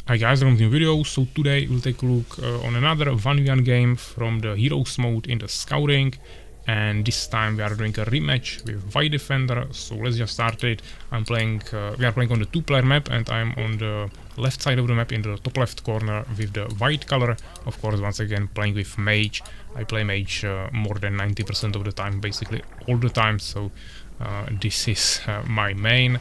Hi guys, welcome to a new video. So today we'll take a look on another 1v1 game from the Heroes mode in the Scouring, and this time we are doing a rematch with White Defender. So let's just start it. We are playing on the 2-player map, and I'm on the left side of the map in the top left corner with the white color. Of course, once again playing with Mage. I play Mage more than 90% of the time, basically all the time, so this is my main.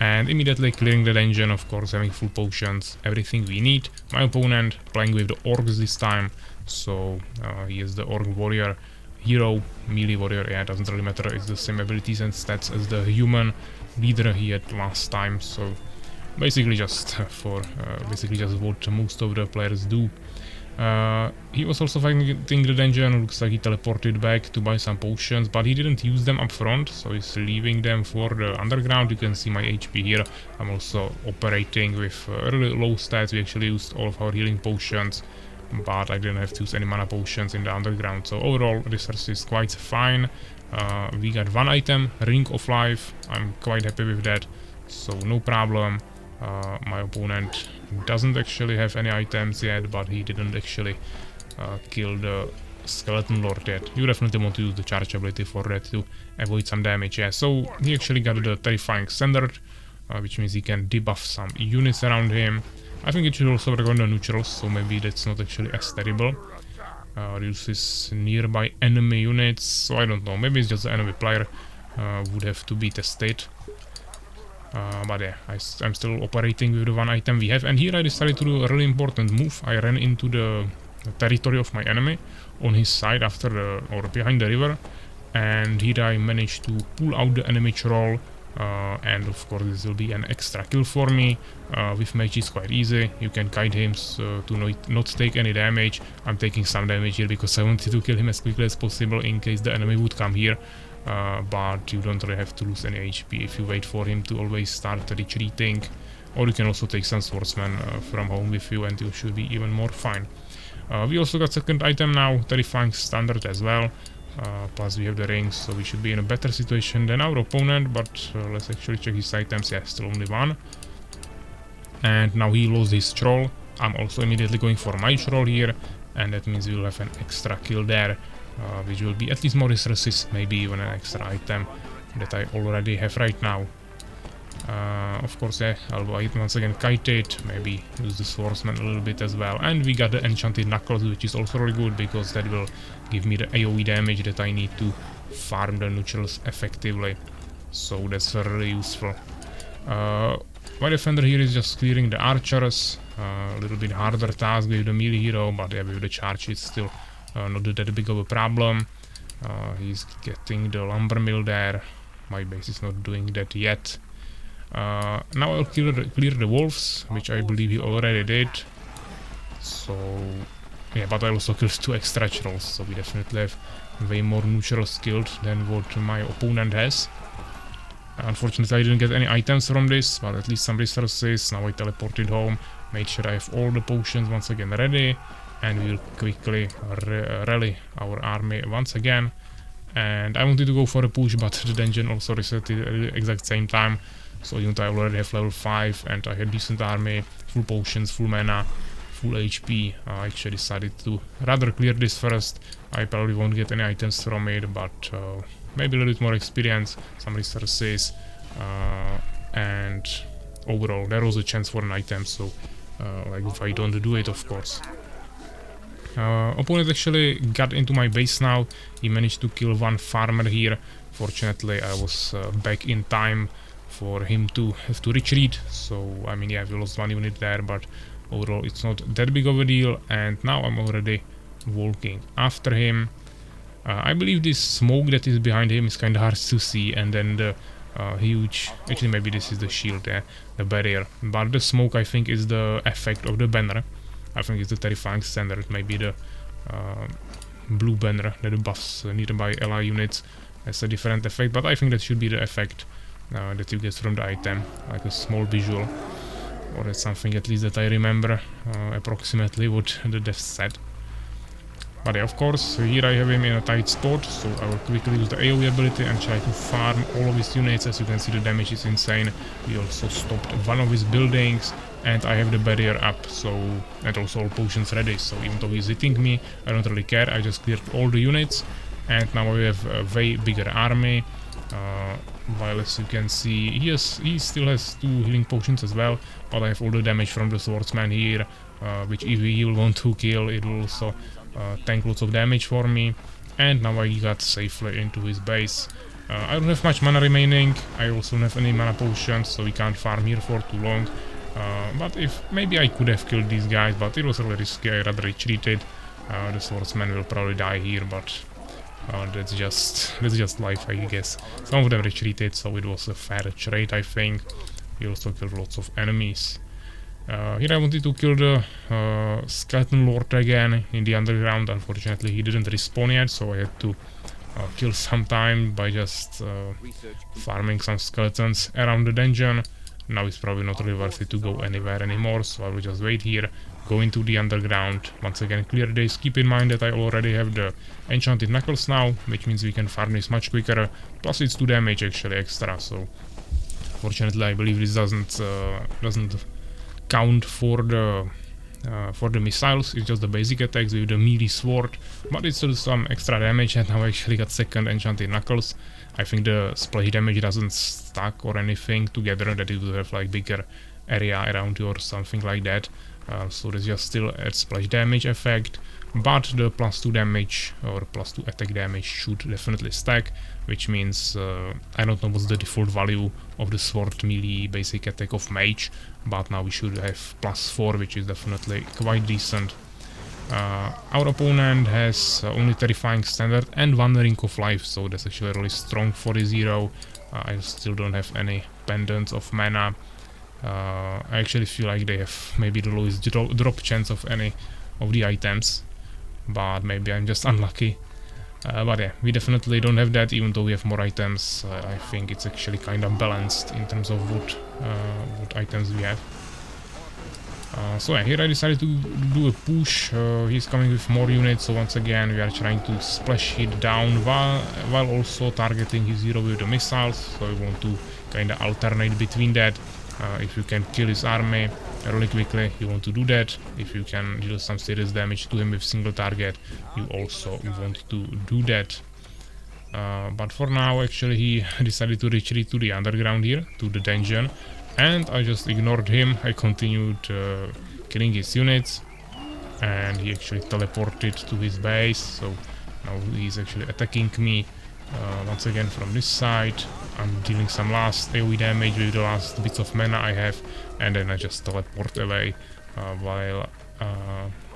And immediately clearing the dungeon, of course, having full potions, everything we need. My opponent playing with the orcs this time, so he is the orc warrior hero, melee warrior. Yeah, it doesn't really matter, it's the same abilities and stats as the human leader he had last time, so basically just what most of the players do. He was also fighting the dungeon. Looks like he teleported back to buy some potions, but he didn't use them up front, so he's leaving them for the underground. You can see my HP here. I'm also operating with really low stats. We actually used all of our healing potions, but I didn't have to use any mana potions in the underground, so overall resource is quite fine. We got one item, Ring of Life. I'm quite happy with that, so no problem. My opponent doesn't actually have any items yet, but he didn't actually kill the skeleton lord yet. You definitely want to use the charge ability for that to avoid some damage. Yeah, so he actually got the terrifying standard, which means he can debuff some units around him. I think it should also work on the neutrals, so maybe that's not actually as terrible. Reduces nearby enemy units, so I don't know, maybe it's just the enemy player would have to be tested. But yeah, I'm still operating with the one item we have, and here I decided to do a really important move. I ran into the territory of my enemy on his side or behind the river, and here I managed to pull out the enemy troll, and of course this will be an extra kill for me. With mage it's quite easy, you can kite him to not take any damage. I'm taking some damage here because I wanted to kill him as quickly as possible in case the enemy would come here. But you don't really have to lose any HP if you wait for him to always start retreating, or you can also take some swordsman from home with you and you should be even more fine. We also got second item now, terrifying standard as well, plus we have the rings, so we should be in a better situation than our opponent, but let's actually check his items. Yeah, still only one. And now he lost his troll. I'm also immediately going for my troll here, and that means we'll have an extra kill there. Which will be at least more resources, maybe even an extra item that I already have right now. Of course, yeah, I'll once again kite it, maybe use the swordsman a little bit as well. And we got the enchanted knuckles, which is also really good because that will give me the AoE damage that I need to farm the neutrals effectively. So that's really useful. My defender here is just clearing the archers. A little bit harder task with the melee hero, but yeah, with the charge it's still not that big of a problem. He's getting the lumber mill there. My base is not doing that yet. Now I'll clear the wolves, which I believe he already did. So yeah, but I also killed 2 extra trolls, so we definitely have way more neutrals killed than what my opponent has. Unfortunately I didn't get any items from this, but at least some resources. Now I teleported home, made sure I have all the potions once again ready, and we'll quickly rally our army once again. And I wanted to go for a push, but the dungeon also reset at the exact same time, so I already have level 5 and I had decent army, full potions, full mana, full HP. I actually decided to rather clear this first. I probably won't get any items from it, but maybe a little bit more experience, some resources, and overall there was a chance for an item, so like if I don't do it, of course. Opponent actually got into my base now. He managed to kill one farmer here. Fortunately I was back in time for him to have to retreat, so I mean, yeah, we lost one unit there, but overall it's not that big of a deal. And now I'm already walking after him. I believe this smoke that is behind him is kinda hard to see, and then the huge, actually maybe this is the shield, yeah, the barrier, but the smoke I think is the effect of the banner. I think it's the terrifying standard, maybe the blue banner that buffs nearby ally units has a different effect, but I think that should be the effect that you get from the item, like a small visual, or that's something at least that I remember approximately what the dev said. But yeah, of course, here I have him in a tight spot, so I will quickly use the AoE ability and try to farm all of his units. As you can see, the damage is insane. We also stopped one of his buildings, and I have the barrier up, so, and also all potions ready, so even though he's hitting me, I don't really care. I just cleared all the units, and now we have a way bigger army. While as you can see, he still has 2 healing potions as well, but I have all the damage from the swordsman here, which if he will want to kill, it will also tank lots of damage for me. And now I got safely into his base. I don't have much mana remaining, I also don't have any mana potions, so we can't farm here for too long. But if maybe I could have killed these guys, but it was really risky, I rather retreated. The swordsman will probably die here, but that's just life, I guess. Some of them retreated, so it was a fair trade, I think. We also killed lots of enemies. Here I wanted to kill the skeleton lord again in the underground. Unfortunately, he didn't respawn yet, so I had to kill some time by just farming some skeletons around the dungeon. Now it's probably not really worth it to go anywhere anymore, so I will just wait here, go into the underground, once again clear this. Keep in mind that I already have the enchanted knuckles now, which means we can farm this much quicker, plus it's 2 damage actually extra, so fortunately I believe this doesn't count for the missiles. It's just the basic attacks with the melee sword, but it's still some extra damage, and now I actually got second enchanted knuckles. I think the splash damage doesn't stack or anything together, that it will have like bigger area around you or something like that. So there's just still a splash damage effect, but the +2 damage or +2 attack damage should definitely stack, which means I don't know what's the default value of the sword melee basic attack of mage, but now we should have +4, which is definitely quite decent. Our opponent has only terrifying standard and 1 ring of life, so that's actually really strong for his hero. I still don't have any pendants of mana. I actually feel like they have maybe the lowest drop chance of any of the items, but maybe I'm just unlucky. But yeah, we definitely don't have that, even though we have more items. I think it's actually kind of balanced in terms of what items we have. So yeah, here I decided to do a push. He's coming with more units, so once again we are trying to splash it down while also targeting his hero with the missiles, so we want to kind of alternate between that. If you can kill his army really quickly, you want to do that. If you can deal some serious damage to him with single target, you also want to do that. But for now, actually, he decided to retreat to the underground here, to the dungeon, and I just ignored him. I continued killing his units, and he actually teleported to his base, so now he's actually attacking me once again from this side. I'm dealing some last AoE damage with the last bits of mana I have, and then I just teleport away while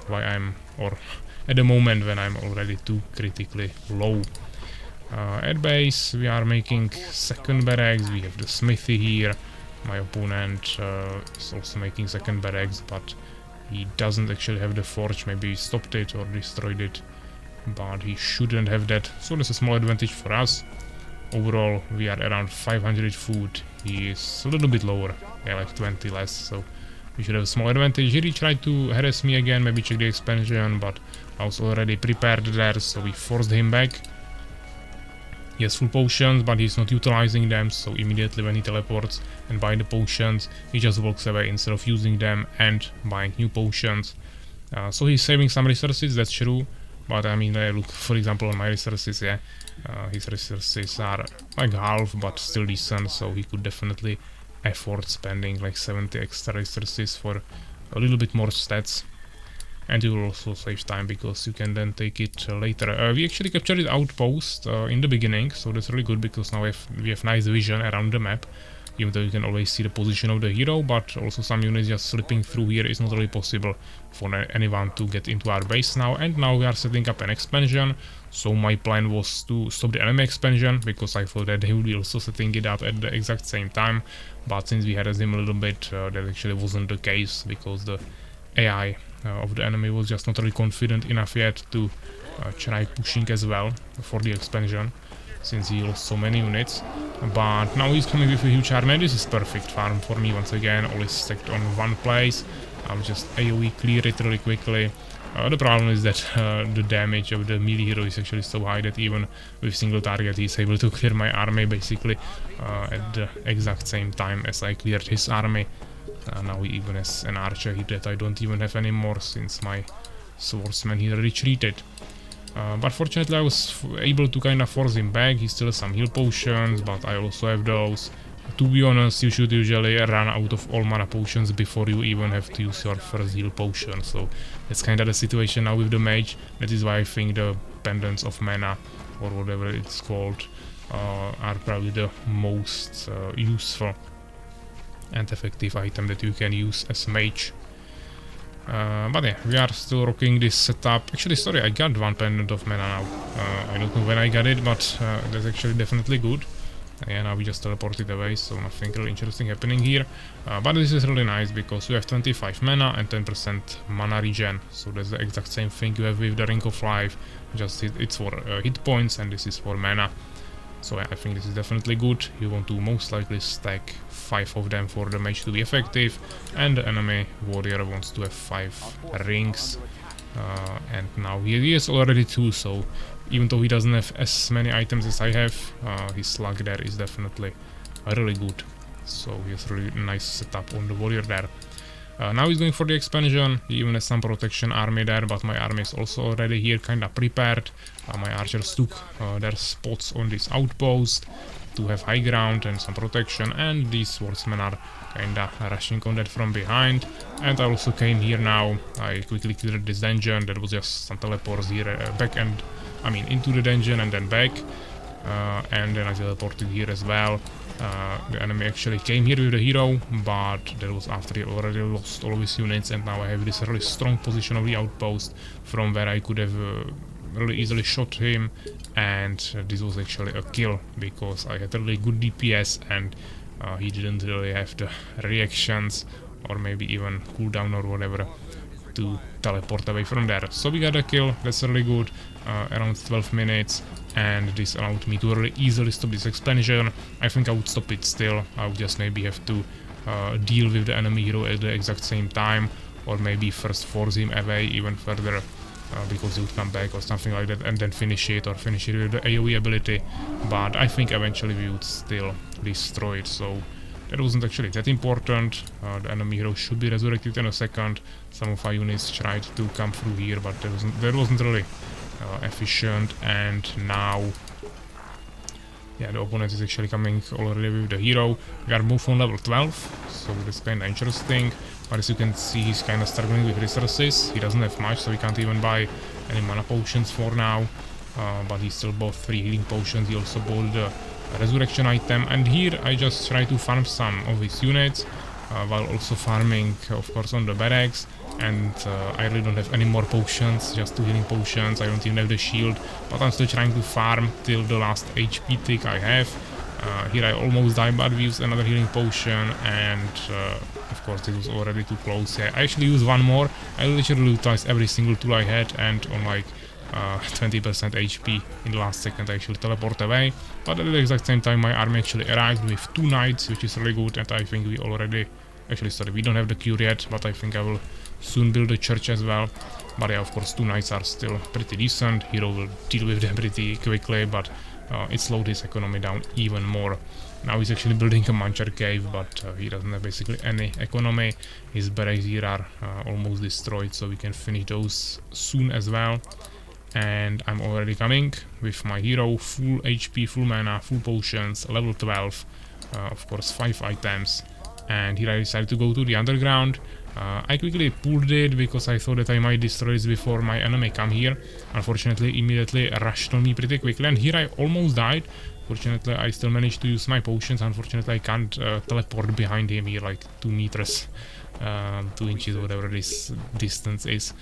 I'm, or at the moment when I'm already too critically low. At base we are making second barracks. We have the smithy here. My opponent is also making second barracks, but he doesn't actually have the forge. Maybe he stopped it or destroyed it, but he shouldn't have that, so that's a small advantage for us. Overall we are around 500 food. He is a little bit lower, yeah, like 20 less, so we should have a small advantage. Here he tried to harass me again, maybe check the expansion, but I was already prepared there, so we forced him back. He has full potions, but he's not utilizing them, so immediately when he teleports and buys the potions, he just walks away instead of using them and buying new potions. So he's saving some resources, that's true, but I mean, look for example on my resources, yeah, his resources are like half, but still decent, so he could definitely afford spending like 70 extra resources for a little bit more stats. And you will also save time because you can then take it later. We actually captured the outpost in the beginning, so that's really good because now we have nice vision around the map, even though you can always see the position of the hero, but also some units just slipping through here is not really possible for anyone to get into our base now. And now we are setting up an expansion, so my plan was to stop the enemy expansion because I thought that they would be also setting it up at the exact same time, but since we harassed him a little bit, that actually wasn't the case because the AI of the enemy was just not really confident enough yet to try pushing as well for the expansion, since he lost so many units. But now he's coming with a huge army. This is perfect farm for me once again, all is stacked on one place. I'll just AoE clear it really quickly, The problem is that the damage of the melee hero is actually so high that even with single target he's able to clear my army basically at the exact same time as I cleared his army. Now he even has an archer here that I don't even have anymore since my swordsman here retreated. But fortunately I was able to kind of force him back. He still has some heal potions, but I also have those. To be honest, you should usually run out of all mana potions before you even have to use your first heal potion, so that's kind of the situation now with the mage. That is why I think the pendants of mana, or whatever it's called, are probably the most useful and effective item that you can use as mage. But yeah, we are still rocking this setup. Actually, sorry, I got one pendant of mana now. I don't know when I got it, but that's actually definitely good. Yeah, now we just teleported away, so nothing really interesting happening here. But this is really nice because we have 25 mana and 10% mana regen. So that's the exact same thing you have with the Ring of Life, just it's for hit points and this is for mana. So yeah, I think this is definitely good. You want to most likely stack 5 of them for the mage to be effective, and the enemy warrior wants to have 5 rings. And now he has already 2, so even though he doesn't have as many items as I have, his luck there is definitely really good. So he has really nice setup on the warrior there. Now he's going for the expansion. He even has some protection army there, but my army is also already here kinda prepared. My archers took their spots on this outpost to have high ground and some protection, and these swordsmen are kinda rushing on that from behind. And I also came here now. I quickly cleared this dungeon. There was just some teleports here back and into the dungeon and then back, and then I teleported here as well. The enemy actually came here with the hero, but that was after he already lost all of his units, and now I have this really strong position of the outpost from where I could have really easily shot him, and this was actually a kill because I had really good DPS and he didn't really have the reactions or maybe even cooldown or whatever to teleport away from there. So we got a kill, that's really good, around 12 minutes, and this allowed me to really easily stop this expansion. I think I would stop it still. I would just maybe have to deal with the enemy hero at the exact same time, or maybe first force him away even further because he would come back or something like that, and then finish it, or finish it with the AoE ability. But I think eventually we would still destroy it, so that wasn't actually that important. The enemy hero should be resurrected in a second. Some of our units tried to come through here, but that wasn't really efficient. And now, yeah, the opponent is actually coming already with the hero. We are both on level 12, so that's kind of interesting. But as you can see, he's kind of struggling with resources. He doesn't have much, so he can't even buy any mana potions for now. But he still bought 3 healing potions. He also bought the resurrection item, and here I just try to farm some of his units while also farming, of course, on the barracks. And I really don't have any more potions, just 2 healing potions. I don't even have the shield, but I'm still trying to farm till the last HP tick I have. Here I almost died, but we used another healing potion, and of course it was already too close. Yeah, I actually used one more. I literally utilized every single tool I had, and on like 20% HP in the last second I actually teleport away. But at the exact same time my army actually arrived with 2 knights, which is really good, and I think we already... Actually, sorry, we don't have the cure yet, but I think I will soon build a church as well. But yeah, of course 2 knights are still pretty decent. Hero will deal with them pretty quickly, but it slowed his economy down even more. Now he's actually building a Mancher cave, but he doesn't have basically any economy. His barracks here are almost destroyed, so we can finish those soon as well. And I'm already coming with my hero, full HP, full mana, full potions, level 12, of course 5 items. And here I decided to go to the underground. I quickly pulled it because I thought that I might destroy this before my enemy come here. Unfortunately, immediately rushed on me pretty quickly, and here I almost died. Fortunately, I still managed to use my potions. Unfortunately, I can't teleport behind him here like 2 meters, 2 inches, whatever this distance is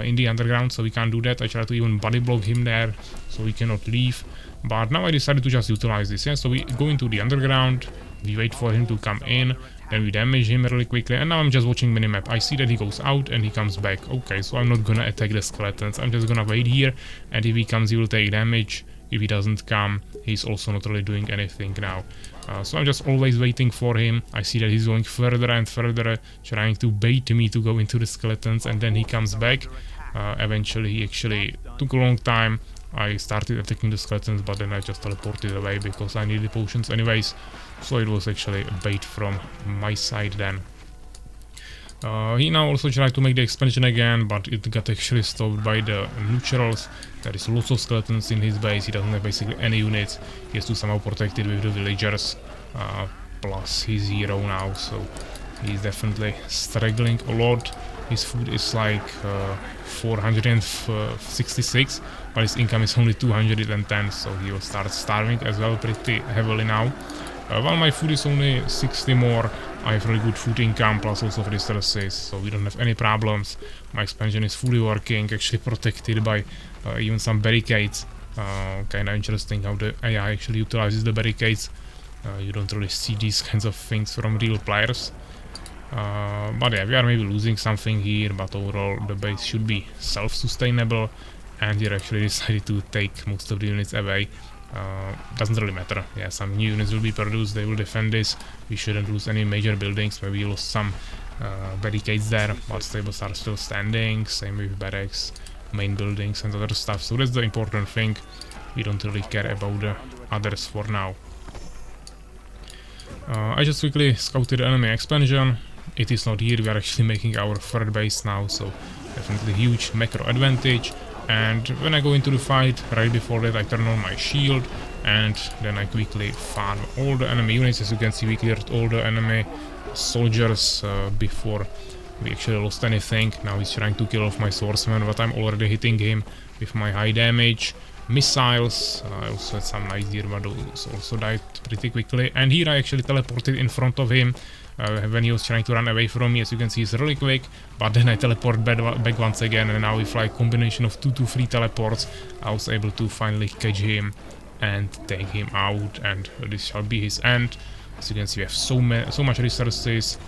in the underground, so we can't do that. I tried to even body block him there, so he cannot leave. But now I decided to just utilize this. Yeah, so we go into the underground, we wait for him to come in, then we damage him really quickly, and now I'm just watching minimap. I see that he goes out and he comes back. Okay, so I'm not gonna attack the skeletons, I'm just gonna wait here, and if he comes he will take damage. If he doesn't come, he's also not really doing anything now. So I'm just always waiting for him. I see that he's going further and further, trying to bait me to go into the skeletons, and then he comes back. Eventually he actually took a long time. I started attacking the skeletons, but then I just teleported away because I needed potions anyways. So it was actually a bait from my side then. He now also tried to make the expansion again, but it got actually stopped by the neutrals. There is lots of skeletons in his base, he doesn't have basically any units. He has to somehow protect it with the villagers, plus his hero now, so he's definitely struggling a lot. His food is like 466, but his income is only 210, so he will start starving as well pretty heavily now. While my food is only 60 more, I have really good food income plus also resources, so we don't have any problems. My expansion is fully working, actually protected by even some barricades. Kinda interesting how the AI actually utilizes the barricades. You don't really see these kinds of things from real players. But yeah, we are maybe losing something here, but overall the base should be self-sustainable, and we actually decided to take most of the units away. Doesn't really matter. Yeah, some new units will be produced, they will defend this. We shouldn't lose any major buildings, maybe we lost some barricades there, but stables are still standing, same with barracks, main buildings and other stuff, so that's the important thing. We don't really care about the others for now. I just quickly scouted the enemy expansion. It is not here, we are actually making our third base now, so definitely huge macro advantage. And when I go into the fight, right before that I turn on my shield, and then I quickly farm all the enemy units. As you can see, we cleared all the enemy soldiers before we actually lost anything. Now he's trying to kill off my swordsman, but I'm already hitting him with my high damage missiles. I also had some nice gear, but those also died pretty quickly. And here I actually teleported in front of him when he was trying to run away from me. As you can see, it's really quick, but then I teleport back once again, and now with like combination of 2 to 3 teleports I was able to finally catch him and take him out, and this shall be his end. As you can see, we have so much resources,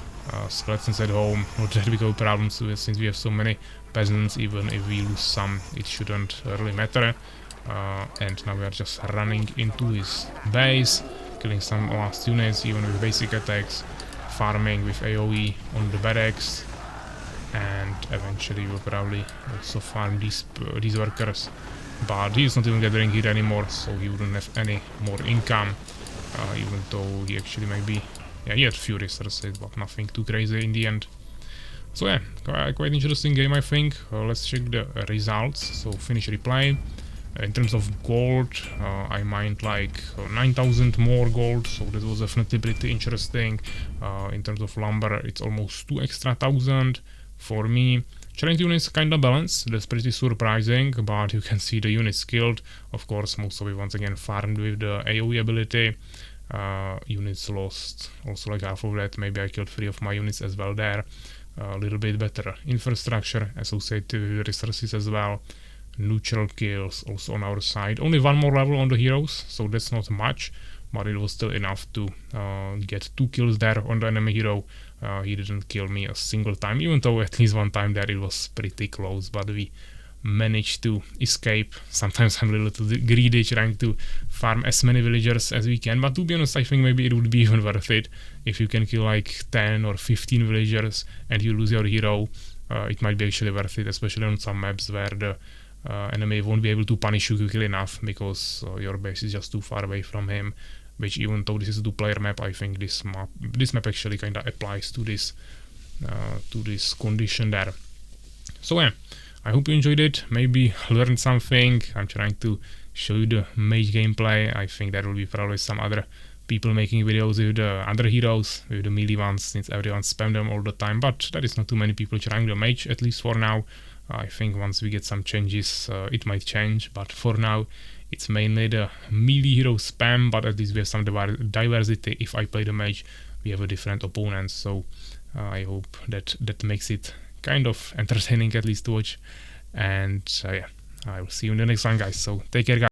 skeletons at home, not that big of a problem since we have so many peasants. Even if we lose some, it shouldn't really matter. And now we are just running into his base, killing some last units even with basic attacks, farming with AoE on the barracks, and eventually we'll probably also farm these workers. But he is not even gathering here anymore, so he wouldn't have any more income, even though he actually maybe, yeah, he had few resources, but nothing too crazy in the end. So yeah, quite interesting game, I think. Let's check the results. So finish replay. In terms of gold, I mined like 9,000 more gold, so that was definitely pretty interesting. In terms of lumber, it's almost 2 extra thousand for me. Challenge units kinda balanced, that's pretty surprising, but you can see the units killed. Of course, most of it once again farmed with the AoE ability. Units lost, also like half of that. Maybe I killed 3 of my units as well there. A little bit better infrastructure associated with resources as well. Neutral kills also on our side. Only 1 more level on the heroes, so that's not much, but it was still enough to get 2 kills there on the enemy hero. He didn't kill me a single time, even though at least 1 time there it was pretty close, but we managed to escape. Sometimes I'm a little greedy trying to farm as many villagers as we can, but to be honest, I think maybe it would be even worth it if you can kill like 10 or 15 villagers and you lose your hero. It might be actually worth it, especially on some maps where the enemy won't be able to punish you quickly enough because your base is just too far away from him. Which, even though this is a 2-player map, I think this map actually kind of applies to this condition there. So yeah, I hope you enjoyed it. Maybe learned something. I'm trying to show you the mage gameplay. I think there will be probably some other people making videos with the other heroes, with the melee ones, since everyone spam them all the time. But there is not too many people trying the mage, at least for now. I think once we get some changes, it might change, but for now it's mainly the melee hero spam, but at least we have some diversity. If I play the mage, we have a different opponents, so I hope that makes it kind of entertaining at least to watch. And yeah, I will see you in the next one, guys, so take care, guys.